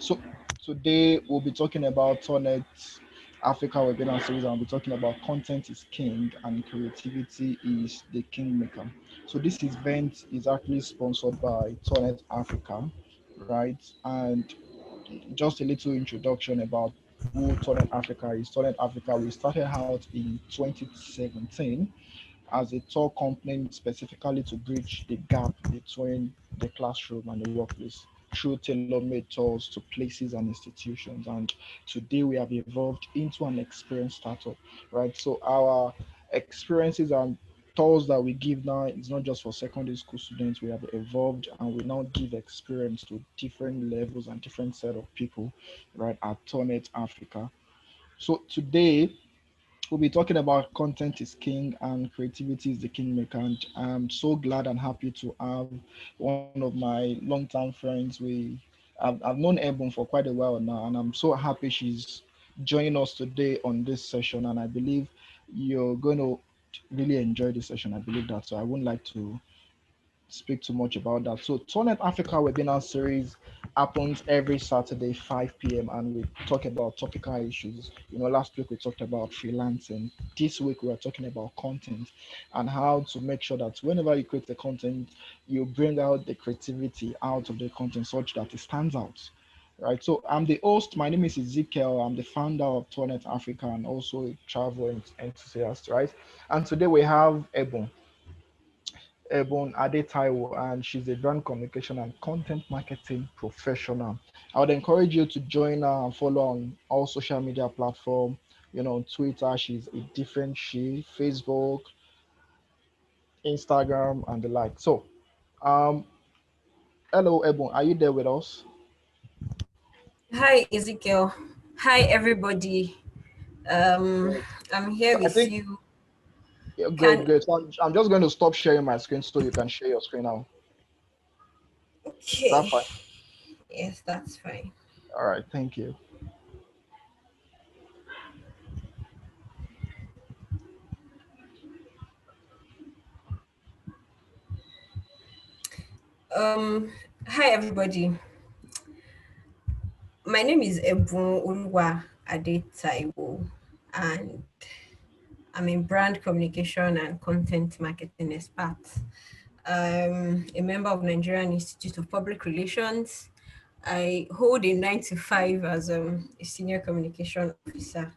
So today we'll be talking about Tonet Africa webinar series, and we'll be talking about content is king and creativity is the kingmaker. So this event is actually sponsored by Tonet Africa, right? And just a little introduction about who Tonet Africa is. Tonet Africa, we started out in 2017 as a tour company specifically to bridge the gap between the classroom and the workplace through tailor-made tours to places and institutions. And today we have evolved into an experience startup, right? So our experiences and tours that we give now is not just for secondary school students. We have evolved and we now give experience to different levels and different set of people, right, at Tonet Africa. So today we'll be talking about content is king and creativity is the kingmaker. And I'm so glad and happy to have one of my longtime friends. I've known Ebon for quite a while now, and I'm so happy she's joining us today on this session. And I believe you're going to really enjoy this session. I believe that. So I wouldn't like to speak too much about that. So Tonet Africa webinar series happens every Saturday, 5 p.m. and we talk about topical issues. Last week we talked about freelancing. This week we are talking about content and how to make sure that whenever you create the content, you bring out the creativity out of the content such that it stands out. Right. So I'm the host. My name is Ezekiel. I'm the founder of Tonet Africa and also a travel enthusiast. Right. And today we have Ebunoluwa Ade-Taiwo, and she's a brand communication and content marketing professional. I would encourage you to join her and follow on all social media platforms. On Twitter, she's a different Facebook, Instagram, and the like. So, um, hello, Ebun, are you there with us? Hi, Ezekiel. Hi, everybody. Um, Great. I'm here So I with think, you. yeah, great, Can great. So I'm just going to stop sharing my screen so you can share your screen now. Is that okay? fine? Yes, that's fine. All right, thank you. Um, Hi, everybody. My name is Ebunoluwa Ade-Taiwo, and I'm a brand communication and content marketing expert. I'm a member of Nigerian Institute of Public Relations. I hold a 9 to 5 as a senior communication officer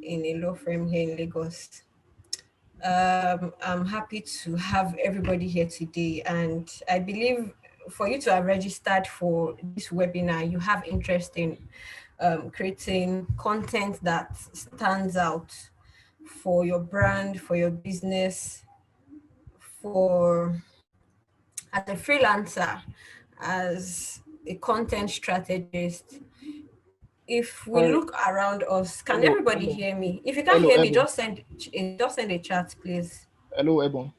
in a law firm here in Lagos. I'm happy to have everybody here today, and I believe for you to have registered for this webinar, you have interest in creating content that stands out for your brand, for your business, for as a freelancer, as a content strategist. If we Sorry, look around us, can hello, everybody hello, hear me? If you can't hello, hear me, Ebun. just send a chat, please. Hello, Ebun.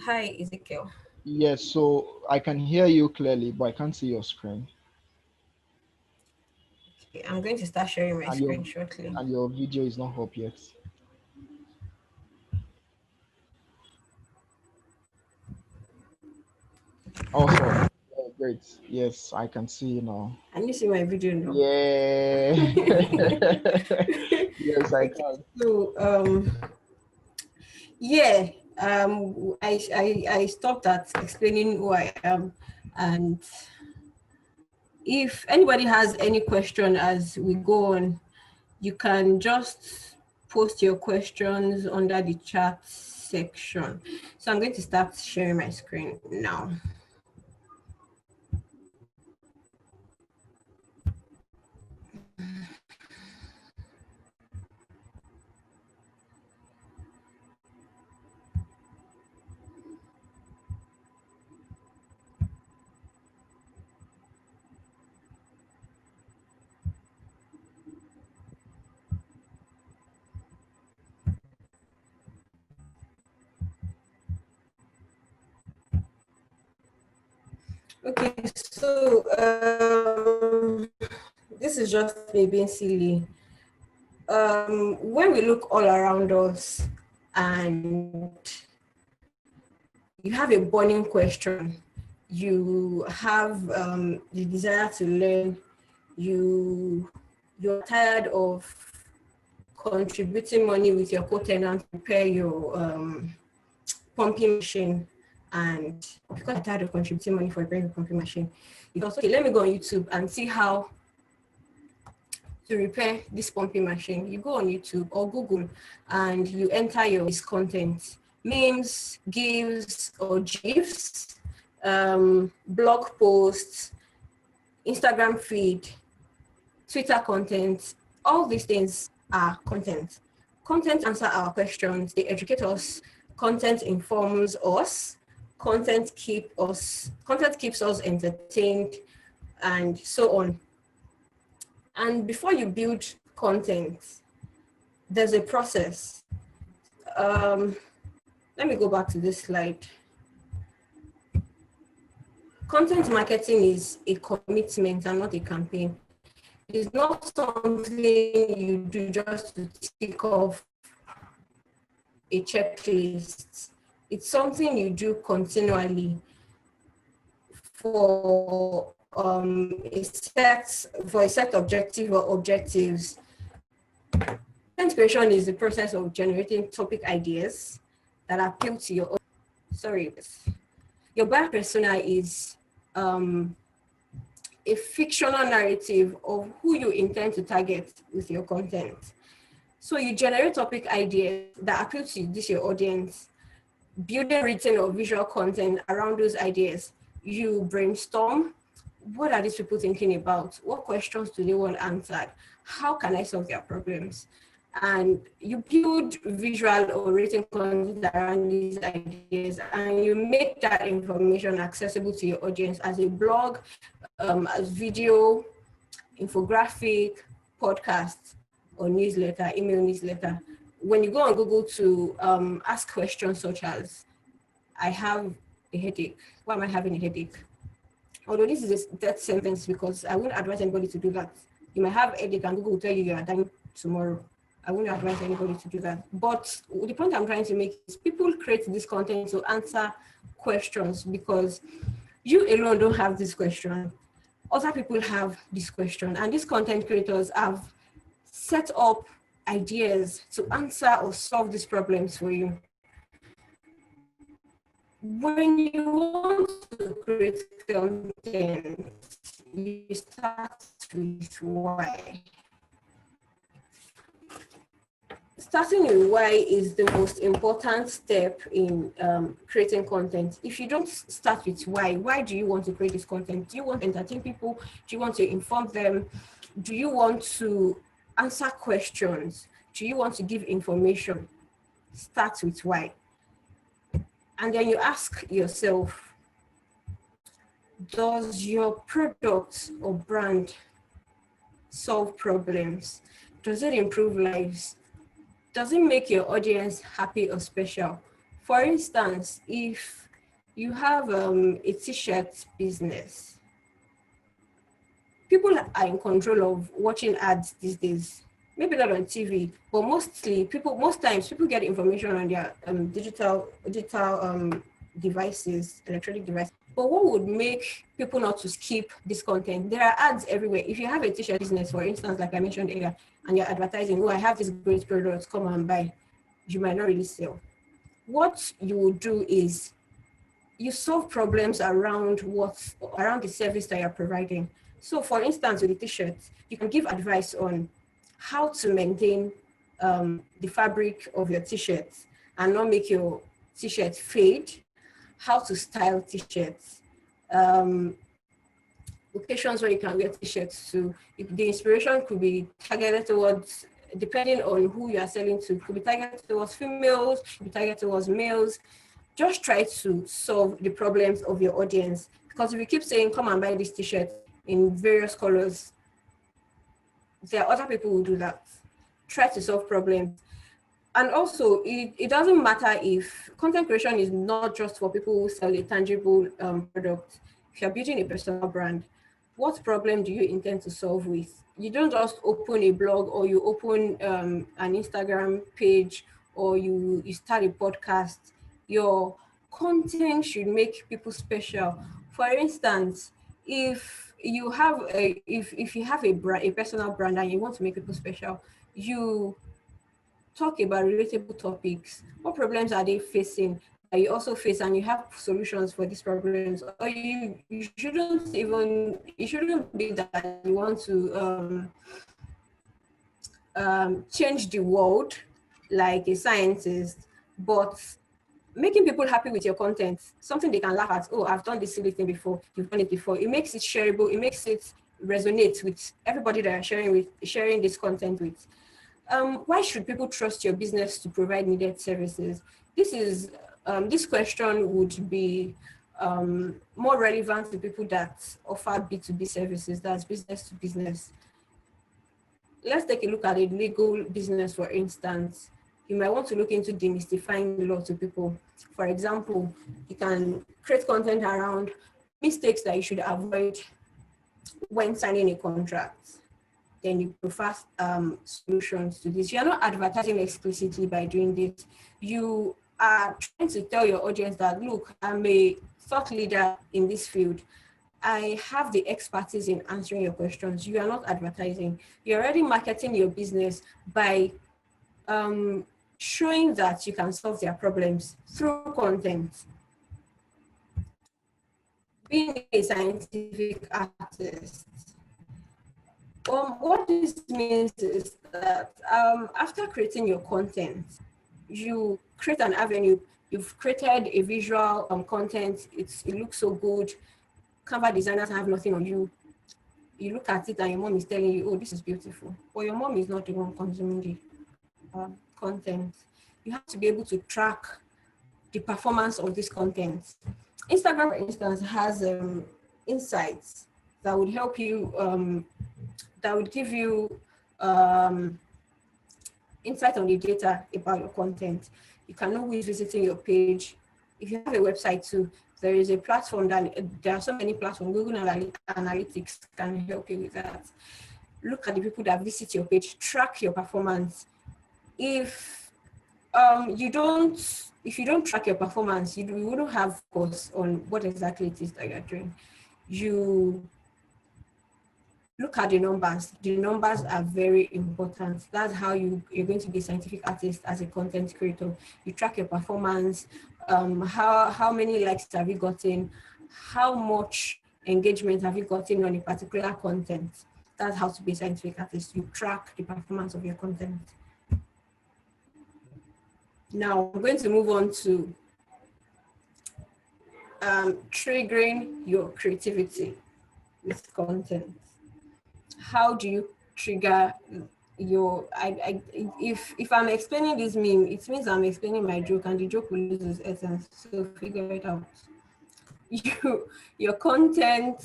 Hi, Ezekiel. Yes, so I can hear you clearly, but I can't see your screen. Okay, I'm going to start sharing my And your screen shortly. and your video is not up yet. Also, oh, great. Yes, I can see you now. Can you see my video now? Yeah. Yes, I Okay, can. so yeah, I stopped at explaining who I am, and if anybody has any question as we go on, you can just post your questions under the chat section. So I'm going to start sharing my screen now. Okay, so this is just me being silly. When we look all around us and you have a burning question, you have the desire to learn, you're tired of contributing money with your co-tenant to repair your pumping machine, and because you're tired of contributing money for repairing your pumping machine, you also, okay, let me go on YouTube and see how to repair this pumping machine. You go on YouTube or Google and you enter your content, memes, GIFs or GIFs, blog posts, Instagram feed, Twitter content. All these things are content. Content answer our questions, they educate us, content informs us, content keeps us entertained, and so on. And before you build content, there's a process. Let me go back to this slide. Content marketing is a commitment and not a campaign. It's not something you do just to tick off a checklist. It's something you do continually for a set objective or objectives. Content creation is the process of generating topic ideas that appeal to your buyer persona is a fictional narrative of who you intend to target with your content. So you generate topic ideas that appeal to this your audience, building written or visual content around those ideas. You brainstorm, what are these people thinking about? What questions do they want answered? How can I solve their problems? And you build visual or written content around these ideas, and you make that information accessible to your audience as a blog, as video, infographic, podcast, or newsletter, email newsletter. When you go on Google to ask questions such as, I have a headache, why am I having a headache? Although this is a death sentence, because I wouldn't advise anybody to do that. You might have a headache and Google will tell you you are dying tomorrow. I wouldn't advise anybody to do that. But the point I'm trying to make is people create this content to answer questions, because you alone don't have this question. Other people have this question, and these content creators have set up ideas to answer or solve these problems for you. When you want to create content, you start with why. Starting with why is the most important step in creating content. If you don't start with why do you want to create this content? Do you want to entertain people? Do you want to inform them? Do you want to answer questions? Do you want to give information? Start with why. And then you ask yourself, does your product or brand solve problems? Does it improve lives? Does it make your audience happy or special? For instance, if you have a t-shirt business, people are in control of watching ads these days. Maybe not on TV, but most times people get information on their digital devices, electronic devices. But what would make people not to skip this content? There are ads everywhere. If you have a t-shirt business, for instance, like I mentioned earlier, and you're advertising, oh, I have this great product, come and buy, you might not really sell. What you will do is you solve problems around the service that you're providing. So for instance, with the t-shirts, you can give advice on how to maintain the fabric of your t-shirts and not make your t-shirt fade, how to style t-shirts, occasions where you can wear t-shirts to. The inspiration could be targeted towards, depending on who you are selling to, could be targeted towards females, could be targeted towards males. Just try to solve the problems of your audience, because if you keep saying, come and buy this t-shirt in various colors, there are other people who do that. Try to solve problems. And also, it doesn't matter if content creation is not just for people who sell a tangible product. If you're building a personal brand, what problem do you intend to solve with? You don't just open a blog, or you open an Instagram page, or you start a podcast. Your content should make people special. For instance, if you have a, if you have a brand, a personal brand, and you want to make people special, you talk about relatable topics. What problems are they facing that you also face, and you have solutions for these problems? Or you shouldn't even, it shouldn't be that you want to change the world like a scientist, but making people happy with your content, something they can laugh at. Oh, I've done this silly thing before, you've done it before. It makes it shareable, it makes it resonate with everybody that you're sharing this content with. Why should people trust your business to provide needed services? This question would be more relevant to people that offer B2B services, that's business to business. Let's take a look at a legal business, for instance. You might want to look into demystifying the law to people. For example, you can create content around mistakes that you should avoid when signing a contract. Then you prefer solutions to this. You're not advertising explicitly by doing this. You are trying to tell your audience that, look, I'm a thought leader in this field. I have the expertise in answering your questions. You are not advertising. You're already marketing your business by showing that you can solve their problems through content. Being a scientific artist, what this means is that after creating your content, you create an avenue. You've created a visual content. It looks so good. Canva designers have nothing on you. You look at it and your mom is telling you, oh, this is beautiful. But your mom is not the one consuming the content. You have to be able to track the performance of this content. Instagram, for instance, has insights that would help you, that would give you insight on the data about your content. You can know who is visiting your page. If you have a website too, there is a platform that, there are so many platforms, Google Analytics can help you with that. Look at the people that visit your page, track your performance. If you don't track your performance, you wouldn't have focus on what exactly it is that you're doing. You look at the numbers. The numbers are very important. That's how you're going to be a scientific artist as a content creator. You track your performance. How many likes have you gotten? How much engagement have you gotten on a particular content? That's how to be a scientific artist. You track the performance of your content. Now I'm going to move on to triggering your creativity with content. How do you trigger your, if I'm explaining this meme, it means I'm explaining my joke and the joke will lose its essence. So figure it out. Your content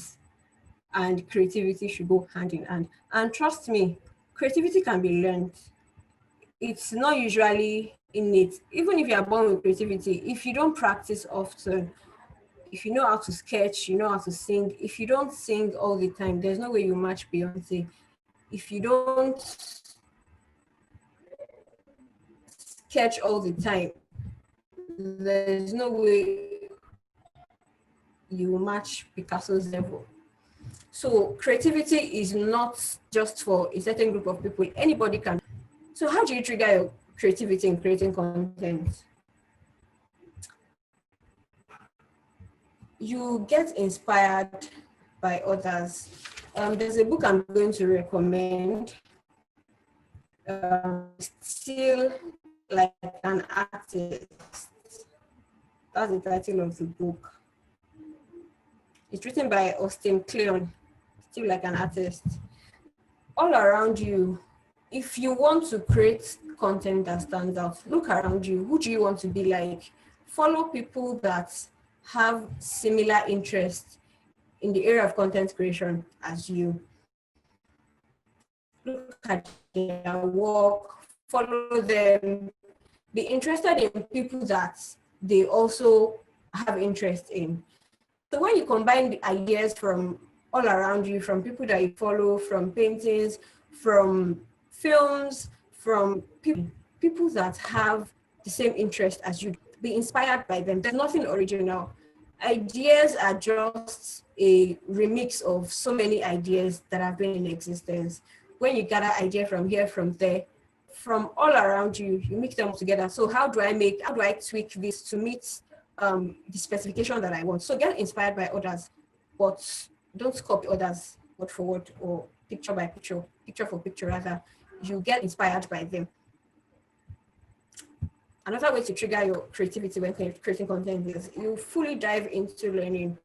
and creativity should go hand in hand. And trust me, creativity can be learned. It's not usually innate. Even if you are born with creativity, if you don't practice often, if you know how to sketch, you know how to sing. If you don't sing all the time, there's no way you match Beyonce. If you don't sketch all the time, there's no way you match Picasso's level. So creativity is not just for a certain group of people. Anybody can. So how do you trigger your creativity in creating content? You get inspired by others. There's a book I'm going to recommend. Still Like an Artist. That's the title of the book. It's written by Austin Kleon. Still Like an Artist. All around you, if you want to create content that stands out, look around you. Who do you want to be like? Follow people that have similar interests in the area of content creation as you. Look at their work, follow them, be interested in people that they also have interest in. So when you combine the ideas from all around you, from people that you follow, from paintings, from films, from people that have the same interest as you, be inspired by them. There's nothing original. Ideas are just a remix of so many ideas that have been in existence. When you gather idea from here, from there, from all around you, you mix them together. So how do I tweak this to meet the specification that I want? So get inspired by others, but don't copy others word for word or picture by picture, picture for picture rather. You get inspired by them. Another way to trigger your creativity when creating content is you fully dive into learning.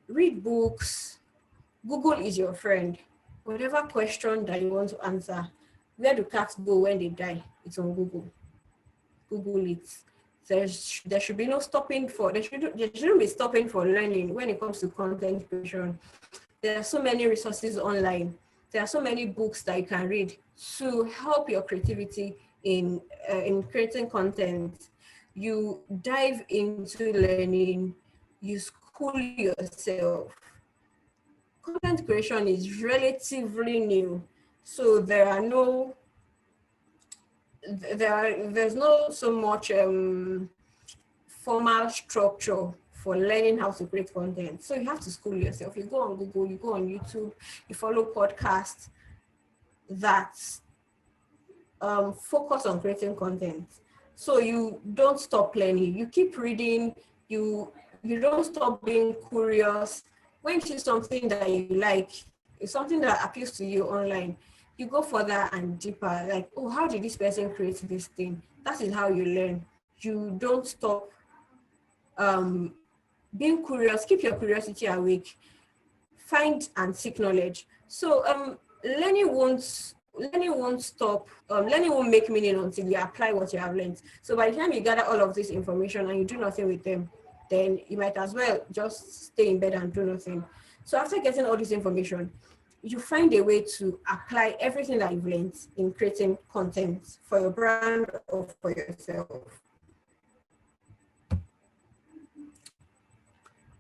Read books. Google is your friend. Whatever question that you want to answer, where do cats go when they die? It's on Google. Google it. There should be no stopping for there shouldn't be stopping for learning when it comes to content creation. There are so many resources online. There are so many books that you can read to help your creativity in creating content. You dive into learning. You school yourself. Content creation is relatively new, so there's no so much formal structure for learning how to create content. So you have to school yourself. You go on Google, you go on YouTube, you follow podcasts that focus on creating content. So you don't stop learning. You keep reading. You don't stop being curious. When you see something that you like, it's something that appeals to you online, you go further and deeper. Like, oh, how did this person create this thing? That is how you learn. You don't stop being curious. Keep your curiosity awake. Find and seek knowledge. So learning won't stop. Learning won't make meaning until you apply what you have learned. So by the time you gather all of this information and you do nothing with them, then you might as well just stay in bed and do nothing. So after getting all this information, you find a way to apply everything that you've learned in creating content for your brand or for yourself.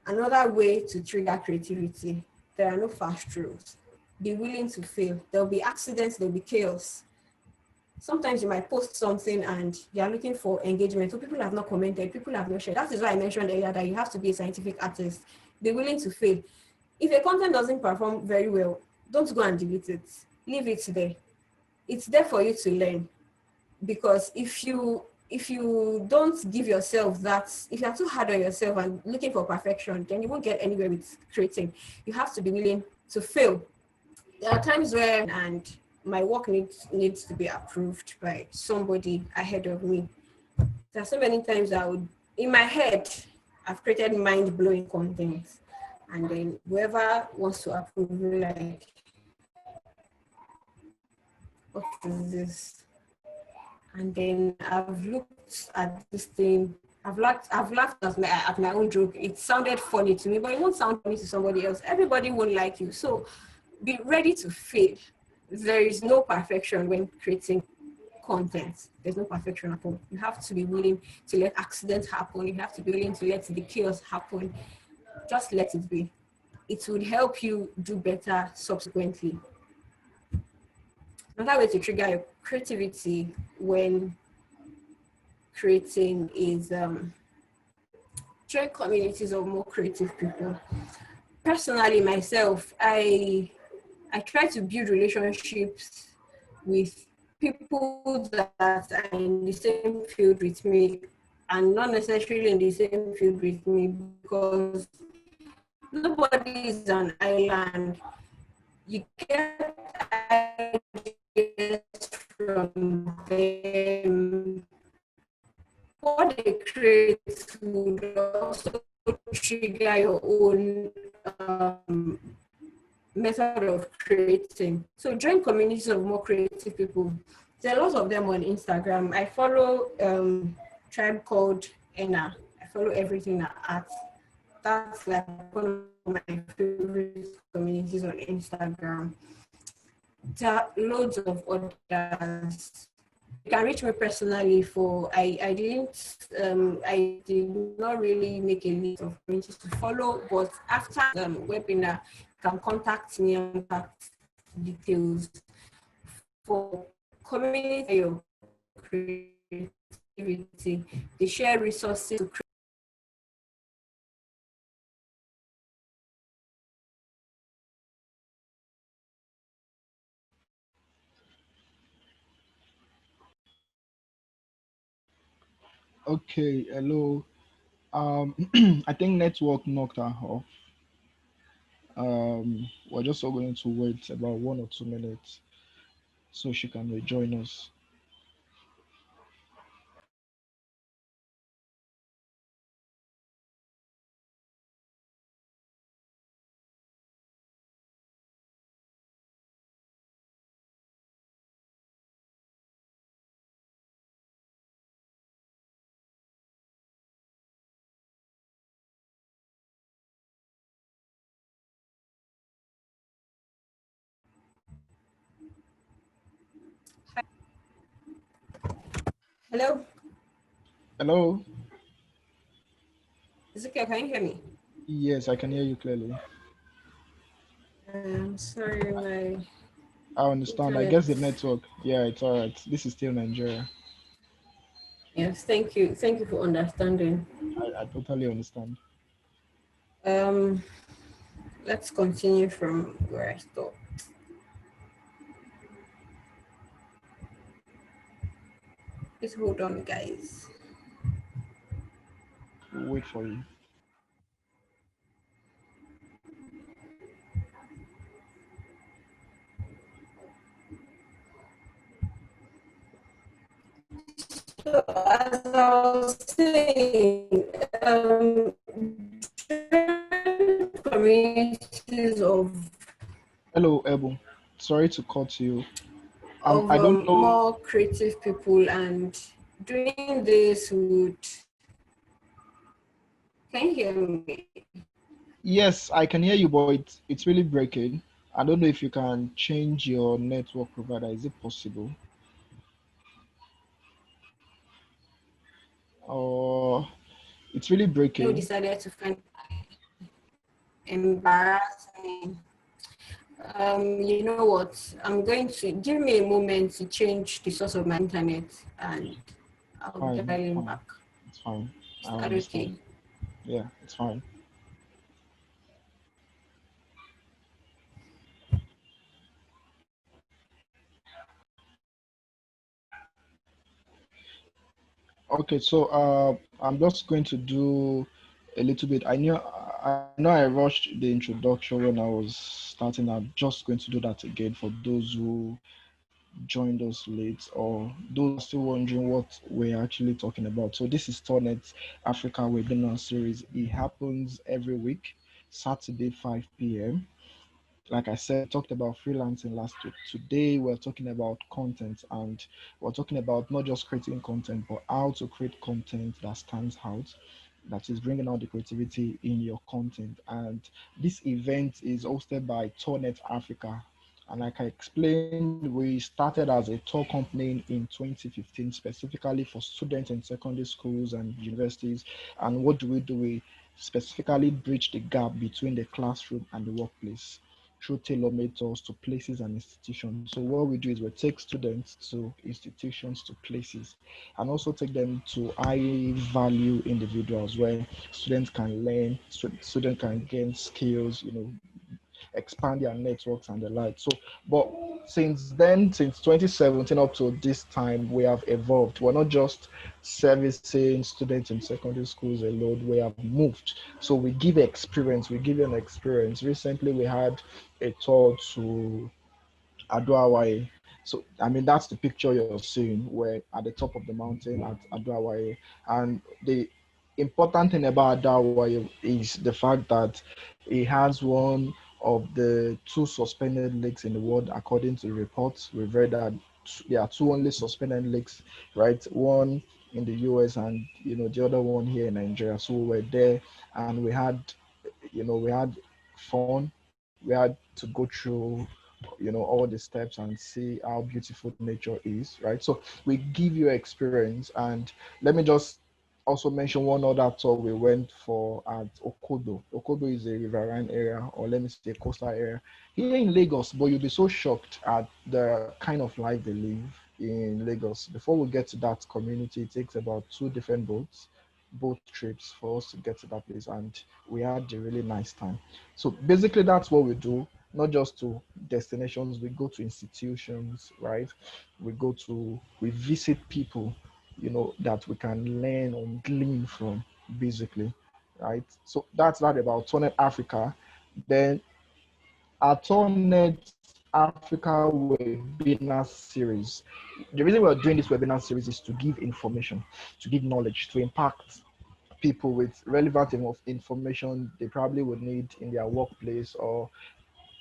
Another way to trigger creativity, there are no fast rules. Be willing to fail. There'll be accidents, there'll be chaos. Sometimes you might post something and you're looking for engagement. So people have not commented, people have not shared. That is why I mentioned earlier that you have to be a scientific artist. Be willing to fail. If your content doesn't perform very well, don't go and delete it. Leave it there. It's there for you to learn. Because if you don't give yourself that, if you're too hard on yourself and looking for perfection, then you won't get anywhere with creating. You have to be willing to fail. There are times where and my work needs to be approved by somebody ahead of me. There are so many times I would, in my head, I've created mind-blowing content, and then whoever wants to approve, like, what is this? And then I've looked at this thing. I've laughed at my own joke. It sounded funny to me, but it won't sound funny to somebody else. Everybody won't like you. So be ready to fail. There is no perfection when creating content. There's no perfection at all. You have to be willing to let accidents happen. You have to be willing to let the chaos happen. Just let it be. It would help you do better subsequently. Another way to trigger your creativity when creating is join communities of more creative people. Personally, myself, I try to build relationships with people that are in the same field with me and not necessarily in the same field with me, because nobody is an island. You get ideas from them. What they create would also trigger your own method of creating. So join communities of more creative people. There are lots of them on Instagram. I follow tribe called Enna. I follow everything at art. That's like one of my favorite communities on Instagram. There are loads of others. You can reach me personally for I did not really make a list of communities to follow, but after the webinar you can contact me and contact details for community your creativity. They share resources to Okay, hello. I think network knocked her off. We're just all going to wait about 1 or 2 minutes so she can rejoin us. Hello, Hello? Ezekiel, can you hear me? Yes, I can hear you clearly. Sorry, my I understand. I internet. guess the network. Yeah, it's all right. This is still Nigeria. Yes, thank you. Thank you for understanding. I totally understand. Um, let's continue from where I stopped. Please hold on, guys. We'll wait for you. So, as I was saying, different communities Hello, Ebu. Sorry to cut you. I don't know. more creative people, and doing this would. Can you hear me? Yes, I can hear you, but it's really breaking. I don't know if you can change your network provider. Is it possible? Or it's really You breaking. decided to find embarrassing. You know what? I'm going to give me a moment to change the source of my internet, and I'll be Fine, dialing fine. back. It's fine. Is I that understand. okay? Yeah, it's fine. Okay, so I'm just going to do a little bit. I know I rushed the introduction when I was starting. I'm just going to do that again for those who joined us late or those who are still wondering what we're actually talking about. So this is Tornet Africa webinar series. It happens every week, Saturday 5 p.m. Like I said, we talked about freelancing last week. Today, we're talking about content, and we're talking about not just creating content, but how to create content that stands out, that is bringing out the creativity in your content. And this event is hosted by Tornet Africa. And like I explained, we started as a tour company in 2015, specifically for students in secondary schools and universities. And what do? We specifically bridge the gap between the classroom and the workplace through tailor-made tours to places and institutions. So what we do is we take students to institutions, to places, and also take them to high value individuals where students can learn, students can gain skills, expand their networks and the like. So, but since then, since 2017 up to this time, we have evolved. We're not just servicing students in secondary schools alone. We have moved. So we give experience. We give an experience. Recently, we had a tour to Aduawaye. So I mean that's the picture you're seeing. We're at the top of the mountain at Aduawaye, and the important thing about Aduawaye is the fact that it has one of the two suspended lakes in the world, according to reports. We've read that there are two only suspended lakes, right? One in the US and the other one here in Nigeria. So we were there, and we had fun. We had to go through all the steps and see how beautiful nature is, right? So we give you experience. And let me just also mention one other tour we went for at Okodo. Okodo is a riverine area, or let me say coastal area here in Lagos. But you'll be so shocked at the kind of life they live in Lagos. Before we get to that community, it takes about two different boat trips for us to get to that place, and we had a really nice time. So basically that's what we do, not just to destinations. We go to institutions, right? We visit people. that we can learn or glean from, basically, right? So that's that about Tonet Africa. Then our Tonet Africa webinar series. The reason we're doing this webinar series is to give information, to give knowledge, to impact people with relevant information they probably would need in their workplace or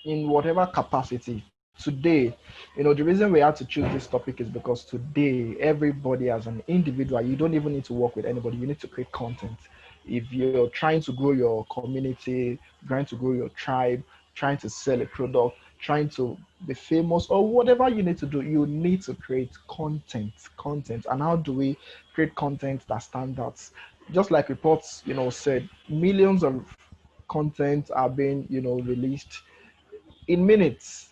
in whatever capacity. Today, the reason we had to choose this topic is because today, everybody as an individual, you don't even need to work with anybody, you need to create content. If you're trying to grow your community, trying to grow your tribe, trying to sell a product, trying to be famous, or whatever you need to do, you need to create content. And how do we create content that stands out? Just like reports, said, millions of content are being, released in minutes,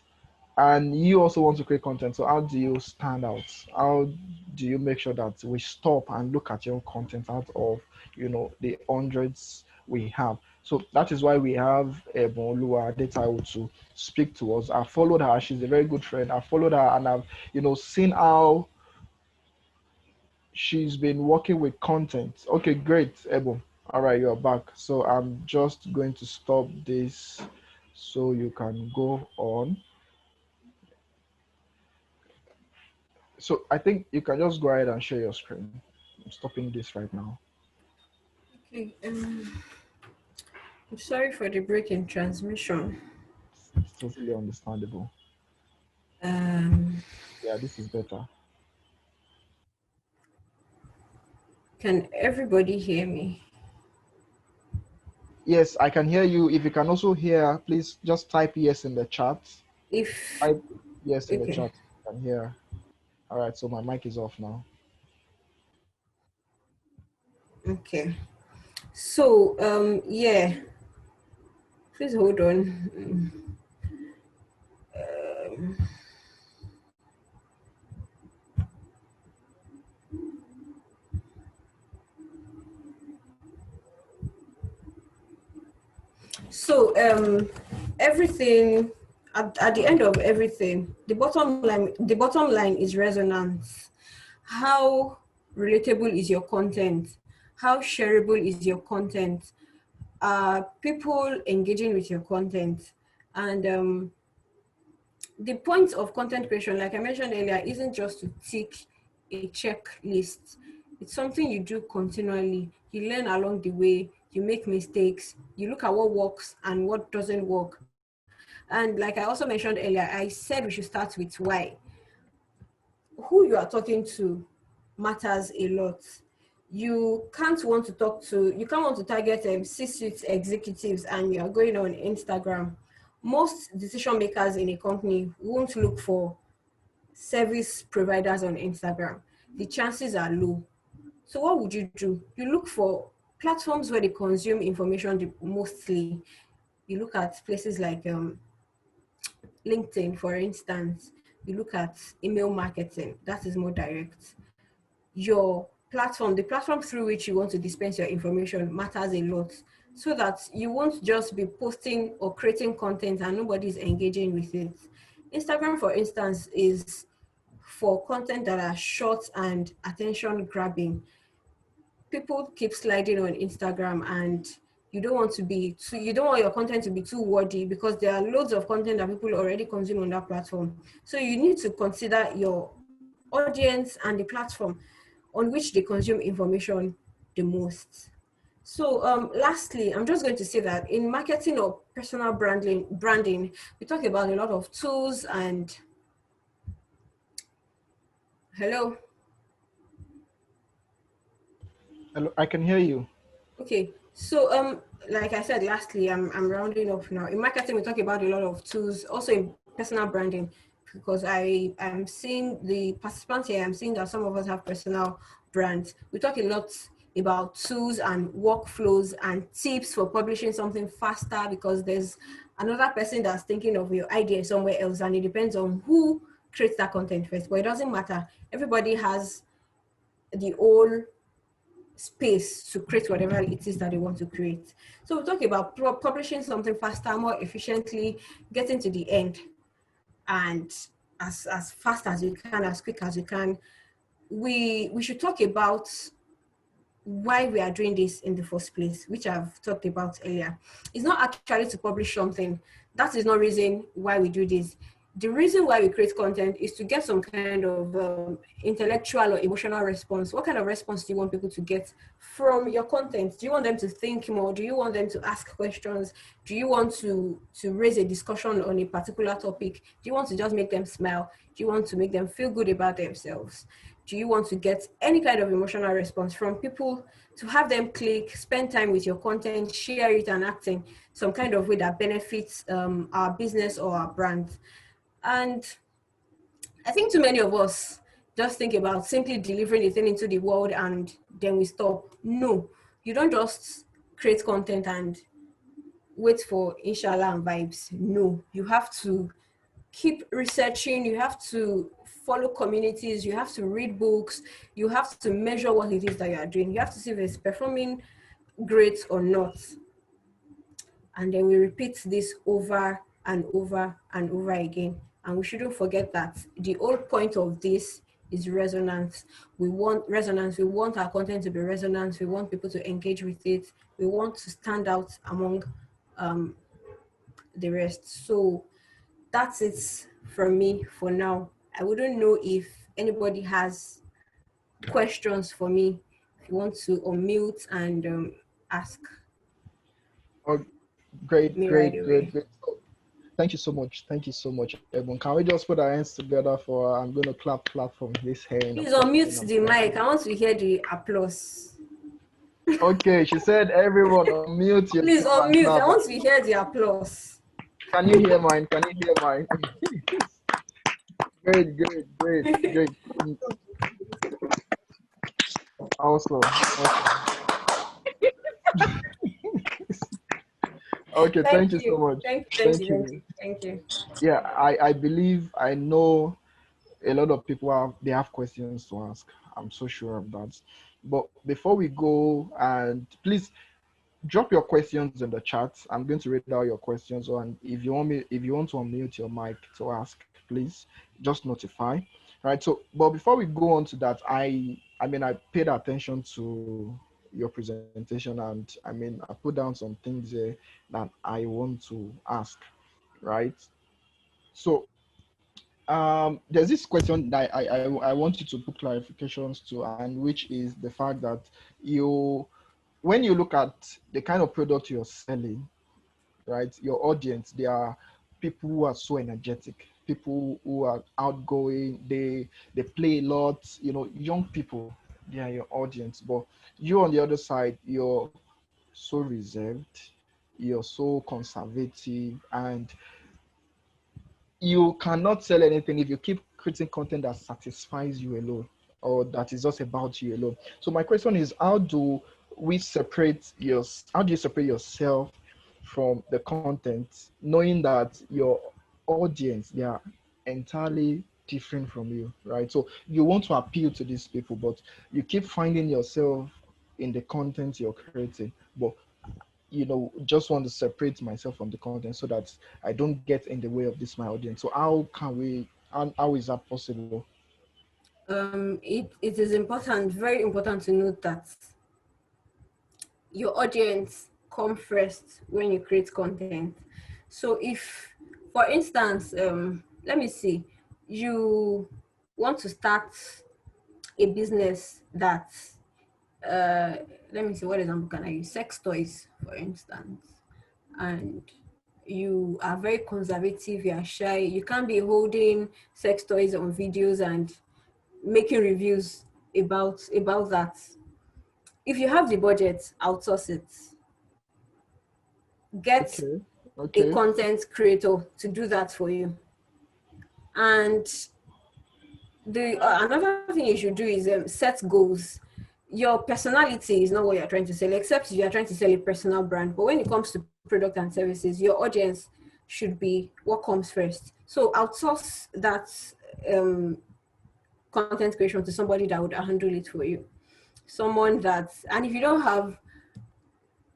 and you also want to create content. So how do you stand out? How do you make sure that we stop and look at your content out of the hundreds we have? So that is why we have Ebunoluwa Ade-Taiwo to speak to us. I followed her. She's a very good friend. I followed her, and I've seen how she's been working with content. Okay, great, Ebu. All right, you're back. So I'm just going to stop this so you can go on. So I think you can just go ahead and share your screen. I'm stopping this right now. Okay. I'm sorry for the break in transmission. It's totally understandable. Um, Yeah, this is better. can everybody hear me? Yes, I can hear you. If you can also hear, please just type yes in the chat. If Type yes in the okay, chat. I can hear. All right, so my mic is off now. okay. So yeah, please hold on. Um, so everything at the end of everything, the bottom line is resonance. How relatable is your content? How shareable is your content? People engaging with your content? And the point of content creation, like I mentioned earlier, isn't just to tick a checklist. It's something you do continually. You learn along the way, you make mistakes, you look at what works and what doesn't work. And like I also mentioned earlier, I said we should start with why. Who you are talking to matters a lot. You can't want to target C-suite executives and you're going on Instagram. Most decision makers in a company won't look for service providers on Instagram. The chances are low. So what would you do? You look for platforms where they consume information mostly. You look at places like LinkedIn, for instance. You look at email marketing. That is more direct. Your platform, the platform through which you want to dispense your information matters a lot, so that you won't just be posting or creating content and nobody's engaging with it. Instagram, for instance, is for content that are short and attention grabbing. People keep sliding on Instagram and you don't want your content to be too wordy because there are loads of content that people already consume on that platform. So you need to consider your audience and the platform on which they consume information the most. So lastly, I'm just going to say that in marketing or personal branding, we talk about a lot of tools and hello. Hello, I can hear you. Okay, so like I said, lastly, I'm rounding off now. In marketing, we talk about a lot of tools, also in personal branding, because I am seeing the participants here. I'm seeing that some of us have personal brands. We talk a lot about tools and workflows and tips for publishing something faster, because there's another person that's thinking of your idea somewhere else, and it depends on who creates that content first. But it doesn't matter. Everybody has the whole space to create whatever it is that they want to create. So we talk about publishing something faster, more efficiently, getting to the end, and as fast as you can, as quick as you can, we should talk about why we are doing this in the first place, which I've talked about earlier. It's not actually to publish something. That is not reason why we do this. The reason why we create content is to get some kind of intellectual or emotional response. What kind of response do you want people to get from your content? Do you want them to think more? Do you want them to ask questions? Do you want to raise a discussion on a particular topic? Do you want to just make them smile? Do you want to make them feel good about themselves? Do you want to get any kind of emotional response from people, to have them click, spend time with your content, share it, and act in some kind of way that benefits our business or our brand? And I think too many of us just think about simply delivering the thing into the world and then we stop. No, you don't just create content and wait for inshallah and vibes. No, you have to keep researching, you have to follow communities, you have to read books, you have to measure what it is that you are doing. You have to see if it's performing great or not. And then we repeat this over and over and over again. And we shouldn't forget that the whole point of this is resonance. We want resonance. We want our content to be resonant. We want people to engage with it. We want to stand out among the rest. So that's it from me for now. I wouldn't know if anybody has questions for me. If you want to unmute and ask Oh, great, me right great, great, away. great. So, thank you so much. Thank you so much, everyone. Can we just put our hands together for I'm going to clap from this hand. I'm Please clapping. unmute I'm the clapping. mic. I want to hear the applause. Okay, she said, everyone, unmute Please yourself and unmute. I clap. want to hear the applause. Can you hear mine? Can you hear mine? Great, great, great, great. Awesome, awesome. Okay, Thank thank you so you. much. Thank you. Thank you. Thank Thank you. you. Thank you. Yeah, I believe I know a lot of people have questions to ask. I'm so sure of that. But before we go, and please drop your questions in the chat. I'm going to read out your questions. And if you want to unmute your mic to ask, please just notify. Right. So, but before we go on to that, I paid attention to your presentation, and I put down some things there that I want to ask. Right. So, there's this question that I want you to put clarifications to, and which is the fact that you when you look at the kind of product you're selling, right, your audience, they are people who are so energetic, people who are outgoing, they play a lot, young people, they are your audience. But you on the other side, you're so reserved, you're so conservative, and you cannot sell anything if you keep creating content that satisfies you alone, or that is just about you alone. So my question is, how do you separate yourself from the content, knowing that your audience, they are entirely different from you, right? So you want to appeal to these people, but you keep finding yourself in the content you're creating. But just want to separate myself from the content so that I don't get in the way of this my audience. So how is that possible? It is important, very important to note that your audience come first when you create content. So if, for instance, let me see, you want to start a business that, let me see, what example can I use? Sex toys, for instance. And you are very conservative, you are shy, you can't be holding sex toys on videos and making reviews about that. If you have the budget, outsource it. Get Okay. a Okay. content creator to do that for you. And the another thing you should do is set goals. Your personality is not what you're trying to sell, except if you're trying to sell a personal brand. But when it comes to product and services, your audience should be what comes first. So outsource that um, content creation to somebody that would handle it for you. Someone that, and if you don't have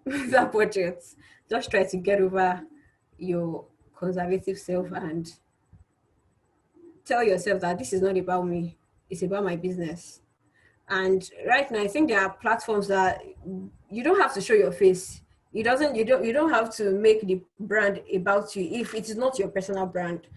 that budget, just try to get over your conservative self and tell yourself that this is not about me, it's about my business. And right now, I think there are platforms that you don't have to show your face. You don't have to make the brand about you if it is not your personal brand.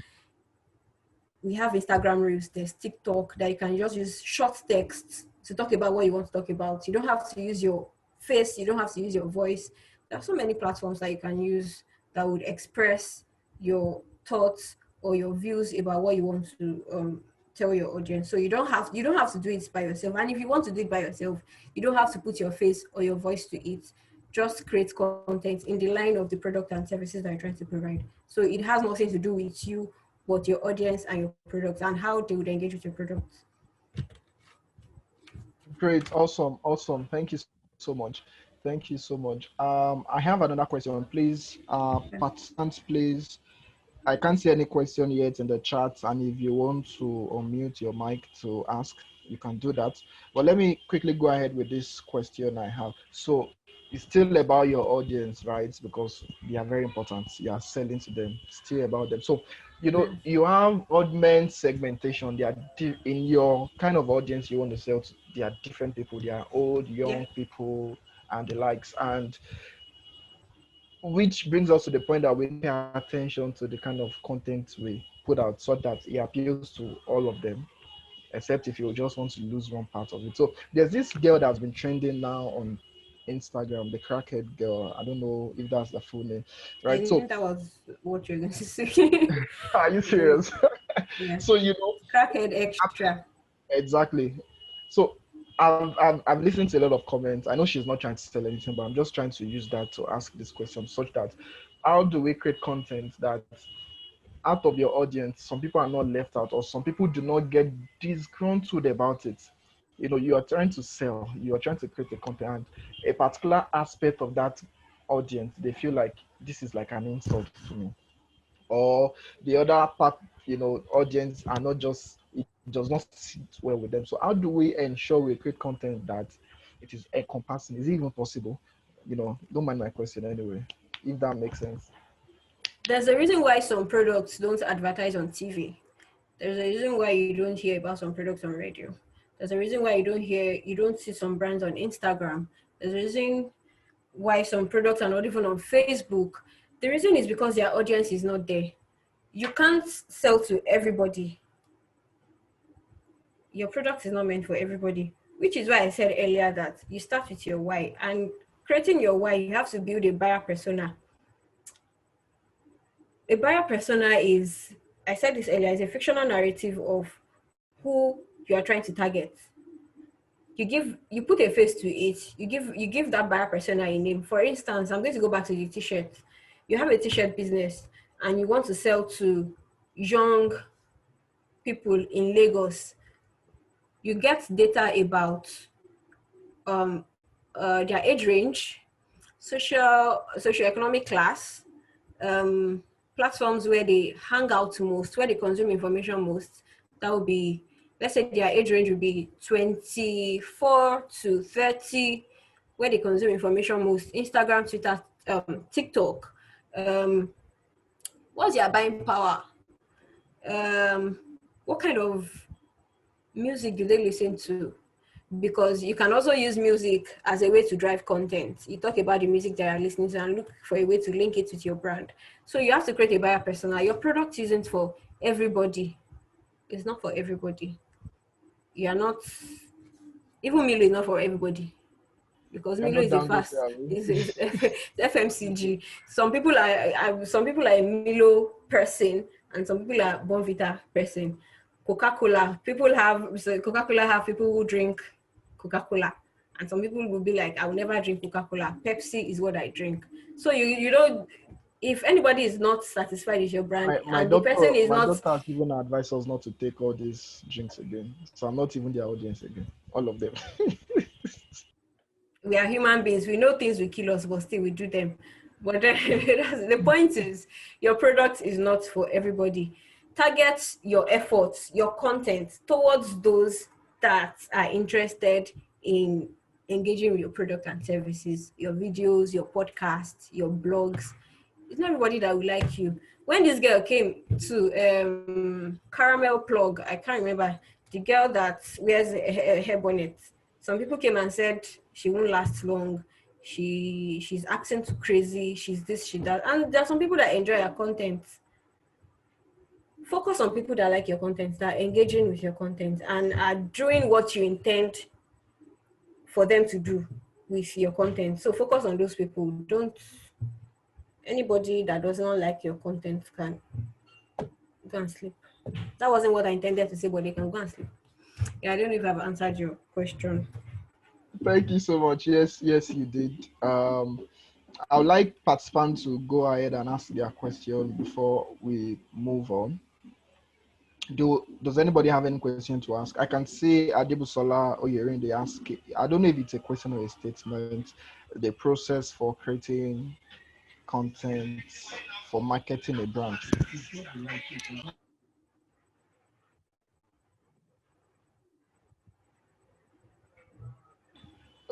We have Instagram Reels, there's TikTok that you can just use short text to talk about what you want to talk about. You don't have to use your face, you don't have to use your voice. There are so many platforms that you can use that would express your thoughts or your views about what you want to tell your audience. So you don't have to do it by yourself. And if you want to do it by yourself, you don't have to put your face or your voice to it. Just create content in the line of the product and services that you're trying to provide. So it has nothing to do with you, but your audience and your products and how they would engage with your products. Great, awesome, awesome. Thank you so much. Thank you so much. I have another question, please. Participants, please. I can't see any question yet in the chat, and if you want to unmute your mic to ask, you can do that. But let me quickly go ahead with this question I have. So it's still about your audience, right? Because they are very important. You are selling to them, still about them. So Yeah. you have audience segmentation. They are in your kind of audience you want to sell to. They are different people. They are old, Yeah. young people, and the likes. And which brings us to the point that we pay attention to the kind of content we put out so that it appeals to all of them, except if you just want to lose one part of it. So there's this girl that's been trending now on Instagram, the crackhead girl. I don't know if that's the full name, I right? think So that was what you're going to say. are you Yes. serious? Yeah. So Crackhead extra. exactly. So I've listened to a lot of comments. I know she's not trying to sell anything, but I'm just trying to use that to ask this question such that how do we create content that out of your audience, some people are not left out, or some people do not get disgruntled about it. You are trying to sell, you are trying to create a content, and a particular aspect of that audience, they feel like this is like an insult to me, or the other part, audience are not just it does not sit well with them. So how do we ensure we create content that it is encompassing? Is it even possible? Don't mind my question anyway, if that makes sense. There's a reason why some products don't advertise on TV. There's a reason why you don't hear about some products on radio. There's a reason why you don't see some brands on Instagram. There's a reason why some products are not even on Facebook. The reason is because their audience is not there. You can't sell to everybody. Your product is not meant for everybody, which is why I said earlier that you start with your why. And creating your why, you have to build a buyer persona. A buyer persona is, I said this earlier, is a fictional narrative of who you are trying to target. You put a face to it, you give that buyer persona a name. For instance, I'm going to go back to the t-shirt. You have a t-shirt business and you want to sell to young people in Lagos. You get data about um their age range, socioeconomic class, um platforms where they hang out most, where they consume information most. That would be, let's say their age range would be 24 to 30, where they consume information most: Instagram, Twitter, TikTok. um what's their buying power? um what kind of music do they listen to? Because you can also use music as a way to drive content. You talk about the music that you're listening to and look for a way to link it with your brand. So you have to create a buyer persona. Your product isn't for everybody. It's not for everybody. You're not, even Milo is not for everybody, because You're Milo not is a Dangote, fast, Abi. it's FMCG. Some people are a Milo person, and some people are Bonvita person. Coca-Cola, Coca-Cola have people who drink Coca-Cola, and some people will be like, I will never drink Coca-Cola. Pepsi is what I drink. So you don't. If anybody is not satisfied with your brand, My and the doctor, person is my not, doctor has even advised us not to take all these drinks again. So I'm not even their audience again. All of them. we are human beings. We know things will kill us, but still we do them. But the point is, your product is not for everybody. Target your efforts, your content towards those that are interested in engaging with your product and services, your videos, your podcasts, your blogs. It's not everybody that will like you. When this girl came to Caramel Plug, I can't remember the girl that wears a hair bonnet. Some people came and said she won't last long. She's acting too crazy. She's this, she that. And there are some people that enjoy her content. Focus on people that like your content, that are engaging with your content, and are doing what you intend for them to do with your content. So focus on those people. Don't anybody that does not like your content can go and sleep. That wasn't what I intended to say, but they can go and sleep. Yeah, I don't know if I've answered your question. Thank you so much. Yes, yes, you did. I would like participants to go ahead and ask their questions before we move on. Does anybody have any question to ask? I can see Adebusola Oyerin, they ask, I don't know if it's a question or a statement, the process for creating content for marketing a brand.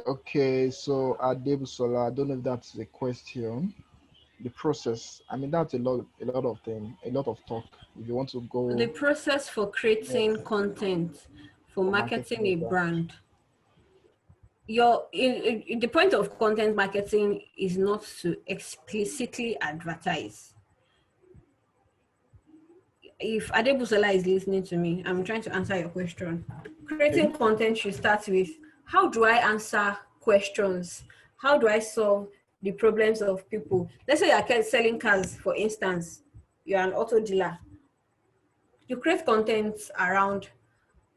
Okay, so Adebusola, I don't know if that's the question. The process, I mean, that's a lot of things, a lot of talk. If you want to The go process for creating content for for marketing marketing a a brand. brand. The point of content marketing is not to explicitly advertise. If Adebusola is listening to me, I'm trying to answer your question. Okay. Creating content should start with, how do I answer questions? How do I solve the problems of people? Let's say you're selling cars, for instance. You're an auto dealer. You create content around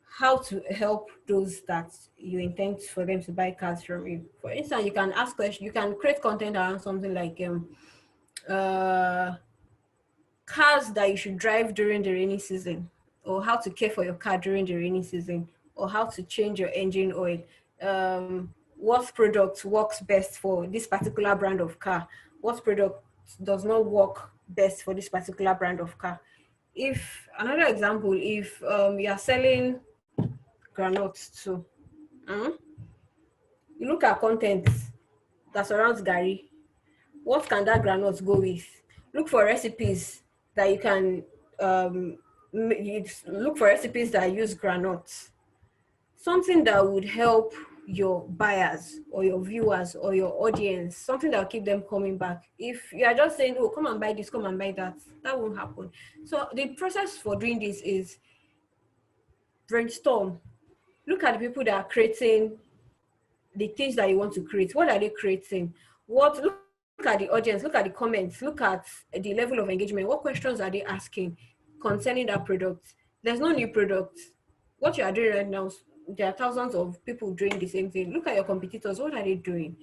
how to help those that you intend for them to buy cars from you. For instance, you can ask questions, you can create content around something like uh cars that you should drive during the rainy season, or how to care for your car during the rainy season, or how to change your engine oil. What product works best for this particular brand of car? What product does not work best for this particular brand of car? If another example, if you are selling granules too, you look at content that surrounds Gary. What can that granules go with? Look for recipes that you can look for recipes that use granules. Something that would help your buyers or your viewers or your audience, something that will keep them coming back. If you are just saying, oh, come and buy this, come and buy that, that won't happen. So the process for doing this is brainstorm. Look at the people that are creating the things that you want to create. What are they creating? Look at the audience, look at the comments, look at the level of engagement. What questions are they asking concerning that product? There's no new product. What you are doing right now, there are thousands of people doing the same thing. Look at your competitors. What are they doing?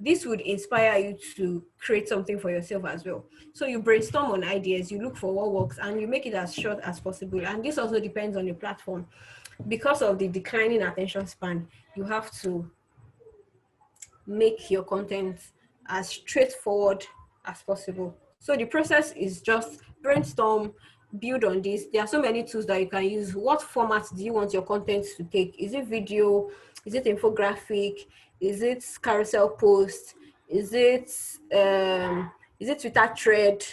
This would inspire you to create something for yourself as well. So you brainstorm on ideas, you look for what works, and you make it as short as possible. And this also depends on your platform. Because of the declining attention span, you have to make your content as straightforward as possible. So the process is just brainstorm, build on this. There are so many tools that you can use. What format do you want your content to take? Is it video? Is it infographic? Is it carousel post? Is it Twitter thread?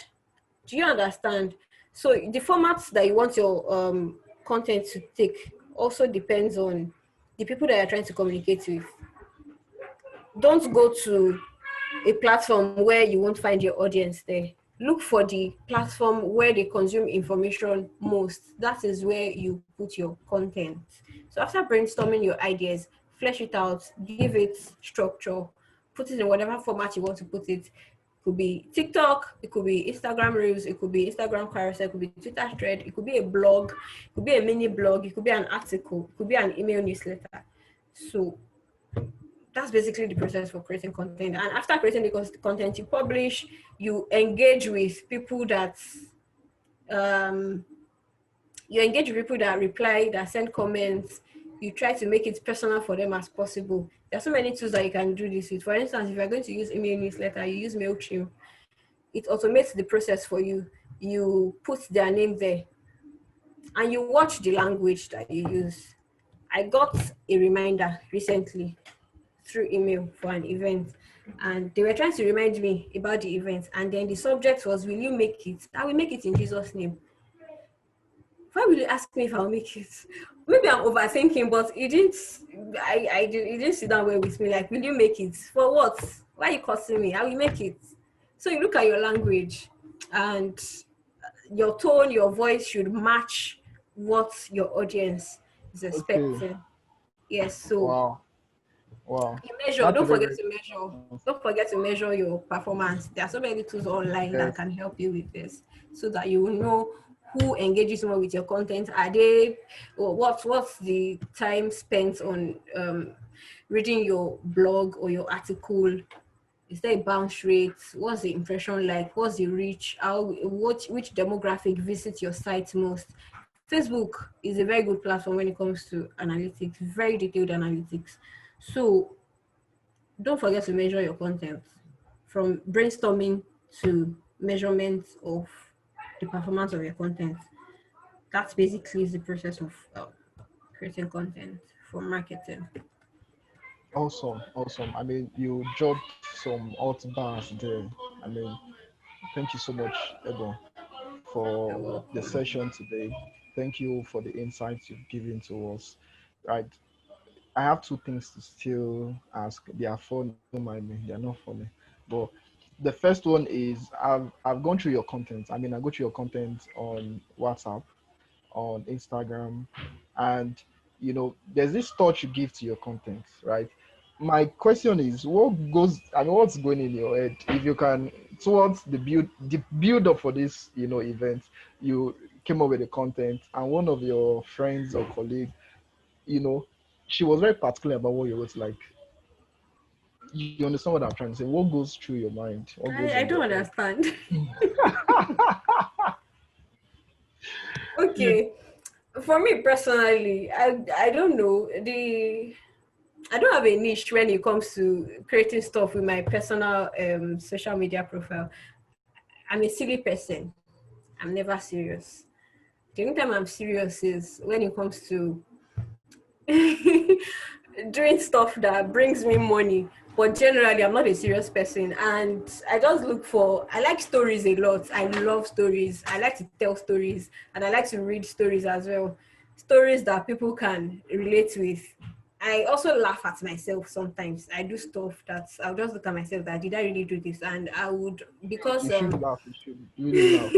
Do you understand? So the formats that you want your content to take also depends on the people that you're trying to communicate with. Don't go to a platform where you won't find your audience there. Look for the platform where they consume information most. That is where you put your content. So after brainstorming your ideas, flesh it out, give it structure, put it in whatever format you want to put it. It could be TikTok, it could be Instagram Reels, it could be Instagram Carousel, it could be Twitter thread, it could be a blog, it could be a mini blog, it could be an article, it could be an email newsletter. So that's basically the process for creating content. And after creating the content, you publish, you engage with people that reply, that send comments. You try to make it personal for them as possible. There are so many tools that you can do this with. For instance, if you're going to use email newsletter, you use MailChimp. It automates the process for you. You put their name there and you watch the language that you use. I got a reminder recently through email for an event, and they were trying to remind me about the event, and then the subject was, will you make it? I will make it in Jesus' name. why will you ask me if I'll make it? Maybe I'm overthinking, but it didn't. It didn't sit down well with me. Like, will you make it? For what? Why are you cursing me? I will make it. So you look at your language, and your tone, your voice should match what your audience is Okay. expecting. Yes. So Wow. Wow. you measure. That's a Don't very, forget very to measure. nice. Don't forget to measure your performance. There are so many tools online that Yes. can help you with this, so that you will know who engages more with your content. Are they, or what's the time spent on reading your blog or your article? Is there a bounce rate? What's the impression like? What's the reach? Which demographic visits your site most? Facebook is a very good platform when it comes to analytics, very detailed analytics. So don't forget to measure your content, from brainstorming to measurement of the performance of your content. That's basically the process of creating content for marketing. Awesome. Awesome. I mean, you dropped some hot bars there. I mean, thank you so much, Ebon, You're for the welcome. session today. Thank you for the insights you've given to us. Right. I have two things to still ask. They are funny, don't mind me. They are not funny. But the first one is I've gone through your content. I mean, I go through your content on WhatsApp, on Instagram, and there's this thought you give to your content, right? My question is, what's going in your head if you can, towards the build up for this, event, you came up with the content, and one of your friends or colleague, you know, she was very particular about what you wrote. Like, you understand what I'm trying to say? What goes through your mind? What goes I in your don't head? understand. You Okay. For me personally, I don't know. I don't have a niche when it comes to creating stuff with my personal social media profile. I'm a silly person. I'm never serious. The only time I'm serious is when it comes to doing stuff that brings me money. But generally, I'm not a serious person, and I just look for. I like stories a lot. I love stories. I like to tell stories, and I like to read stories as well. Stories that people can relate with. I also laugh at myself sometimes. I do stuff that I'll just look at myself that did I really do this, and I would, because you should laugh. You should really laugh.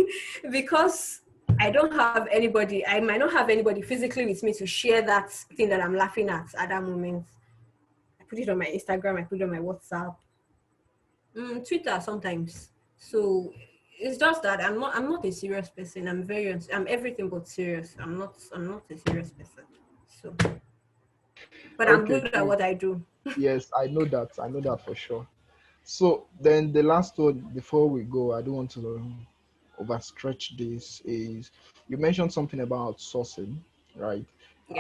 because I don't have anybody, I might not have anybody physically with me to share that thing that I'm laughing at that moment. I put it on my Instagram, I put it on my WhatsApp, Twitter sometimes. So it's just that I'm not a serious person. I'm everything but serious. I'm not a serious person. So, but I'm Okay, good at cool. what I do. Yes, I know that. I know that for sure. So then the last one before we go, I don't want to overstretch this, is you mentioned something about sourcing, right?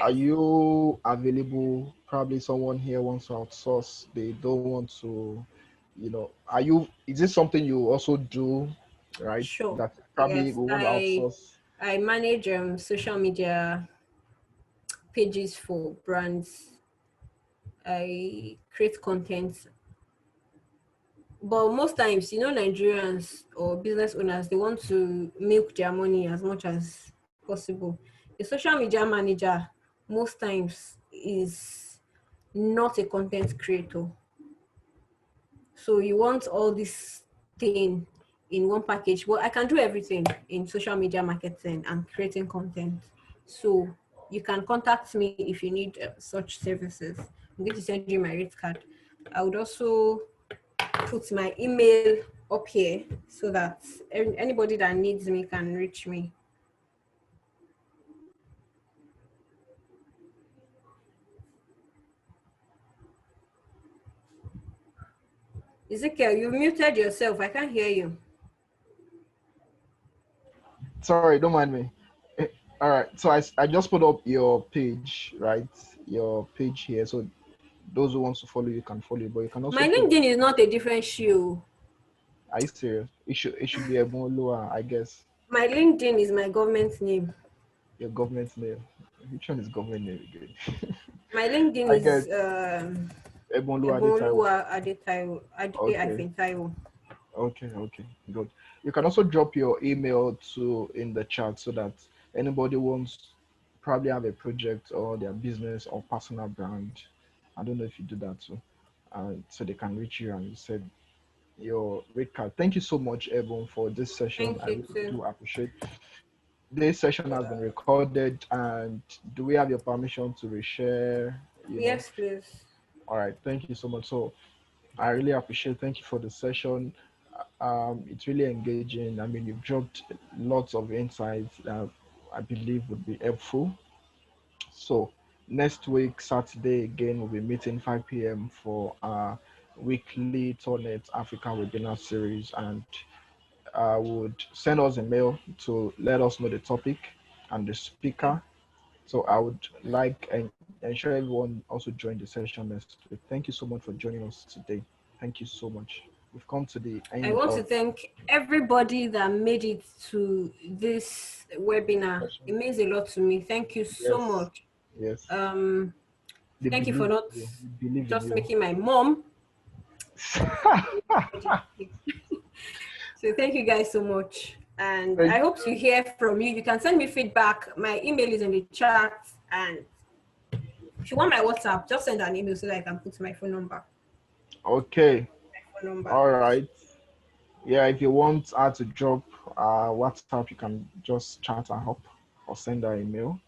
Are Yes. you available? Probably someone here wants to outsource, they don't want to, is this something you also do, right? Sure. That probably Yes. we want to I outsource. I manage social media pages for brands. I create content, but most times, Nigerians or business owners, they want to milk their money as much as possible. A social media manager most times is not a content creator. So you want all this thing in one package. Well, I can do everything in social media marketing and creating content. So you can contact me if you need such services. I'm going to send you my rate card. I would also put my email up here so that anybody that needs me can reach me. Ezekiel, you've muted yourself. I can't hear you. Sorry, don't mind me. Eh, All right, so I just put up your page, right? Your page here. So those who wants to follow you can follow you, but you can also My put. LinkedIn is not a different shoe. Are you serious? It should be Ebunoluwa, I guess. My LinkedIn is my government name. Your government name. Which one is government name again? My LinkedIn I is guess Ebunoluwa Ade-Taiwo. Ebunoluwa Ade-Taiwo. Okay, Ade-Taiwo. okay, good. You can also drop your email to in the chat so that Anybody wants probably have a project or their business or personal brand. I don't know if you do that too. So they can reach you and you said your rate card. Thank you so much, Ebon, for this session. Thank I you really too. do appreciate. This session has been recorded, and do we have your permission to reshare? You know, Yes, please. all right. Thank you so much. So I really appreciate. Thank you for the session. It's really engaging. I mean, you've dropped lots of insights that I believe would be helpful. So next week, Saturday again, we'll be meeting 5 p.m. for our weekly Tournet Africa webinar series, and would send us a mail to let us know the topic and the Okay. speaker. So I would like and ensure everyone also join the session next week. Thank you so much for joining us today. Thank you so much. We've come to the I end want of to thank everybody that made it to this the webinar. session. It means a lot to me. Thank you so Yes, much. yes. Um, They Thank you for believe not in you. We believe in just you. making my mom. So thank you guys so much. And Thank I hope to you. hear from you. You can send me feedback. My email is in the chat. And if you want my WhatsApp, just send an email so that I can put my phone number. Okay. Phone number. All right. Yeah, if you want her to drop WhatsApp, you can just chat her up or send her email.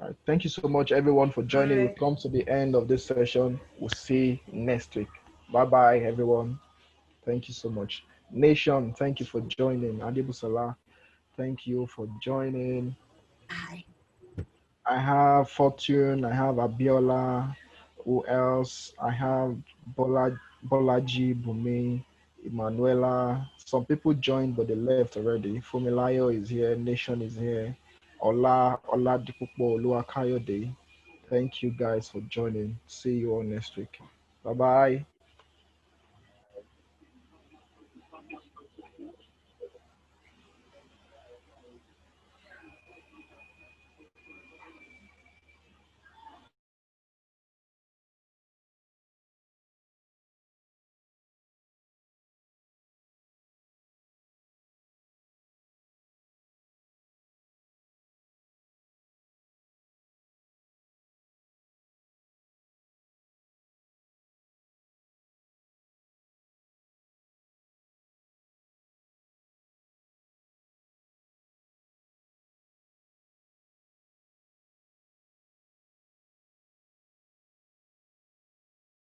All right. Thank you so much, everyone, for All joining. We've right. come to the end of this session. We'll see you next week. Bye bye, everyone. Thank you so much. Nation, thank you for joining. Adibu Salah, thank you for joining. Bye. I have Fortune, I have Abiola. Who else? I have Bolaji, Bumi, Emanuela. Some people joined, but they left already. Fumilayo is here. Nation is here. Ola Dipupo, Oluwakayode. Thank you guys for joining. See you all next week. Bye bye.